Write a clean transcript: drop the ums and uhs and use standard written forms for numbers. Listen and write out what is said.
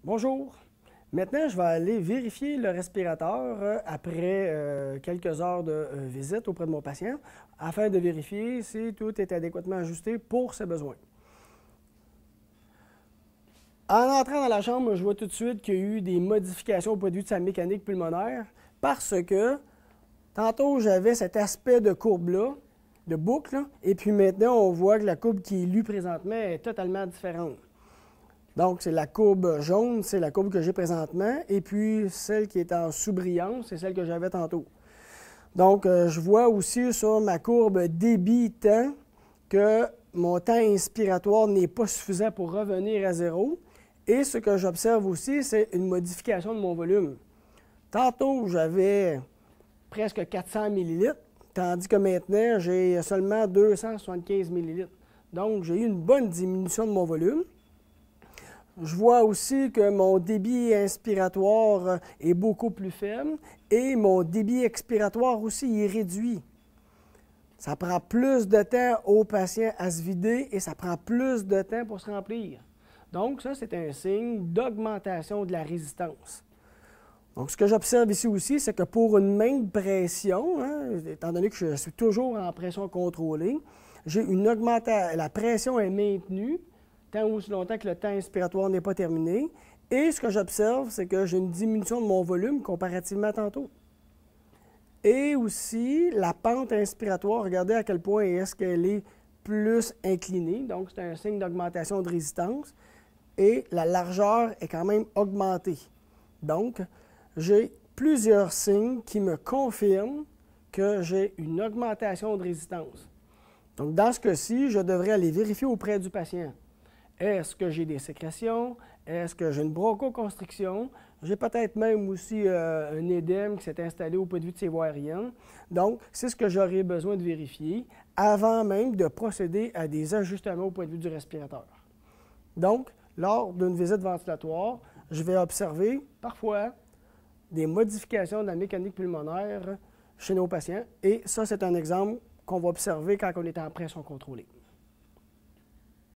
Bonjour. Maintenant, je vais aller vérifier le respirateur après quelques heures de visite auprès de mon patient afin de vérifier si tout est adéquatement ajusté pour ses besoins. En entrant dans la chambre, je vois tout de suite qu'il y a eu des modifications au point de vue de sa mécanique pulmonaire parce que tantôt, j'avais cet aspect de courbe-là, de boucle, là, et puis maintenant, on voit que la courbe qui est lue présentement est totalement différente. Donc, c'est la courbe jaune, c'est la courbe que j'ai présentement, et puis celle qui est en sous-brillance, c'est celle que j'avais tantôt. Donc, je vois aussi sur ma courbe débit-temps que mon temps inspiratoire n'est pas suffisant pour revenir à zéro. Et ce que j'observe aussi, c'est une modification de mon volume. Tantôt, j'avais presque 400 ml, tandis que maintenant, j'ai seulement 275 ml. Donc, j'ai eu une bonne diminution de mon volume. Je vois aussi que mon débit inspiratoire est beaucoup plus faible et mon débit expiratoire aussi est réduit. Ça prend plus de temps au patient à se vider et ça prend plus de temps pour se remplir. Donc, ça, c'est un signe d'augmentation de la résistance. Donc, ce que j'observe ici aussi, c'est que pour une même pression, étant donné que je suis toujours en pression contrôlée, j'ai une augmentation, la pression est maintenue tant ou aussi longtemps que le temps inspiratoire n'est pas terminé. Et ce que j'observe, c'est que j'ai une diminution de mon volume comparativement à tantôt. Et aussi, la pente inspiratoire, regardez à quel point est-ce qu'elle est plus inclinée. Donc, c'est un signe d'augmentation de résistance. Et la largeur est quand même augmentée. Donc, j'ai plusieurs signes qui me confirment que j'ai une augmentation de résistance. Donc, dans ce cas-ci, je devrais aller vérifier auprès du patient. Est-ce que j'ai des sécrétions? Est-ce que j'ai une bronchoconstriction? J'ai peut-être même aussi un édème qui s'est installé au point de vue de ses voies aériennes. Donc, c'est ce que j'aurais besoin de vérifier avant même de procéder à des ajustements au point de vue du respirateur. Donc, lors d'une visite ventilatoire, je vais observer parfois des modifications de la mécanique pulmonaire chez nos patients. Et ça, c'est un exemple qu'on va observer quand on est en pression contrôlée.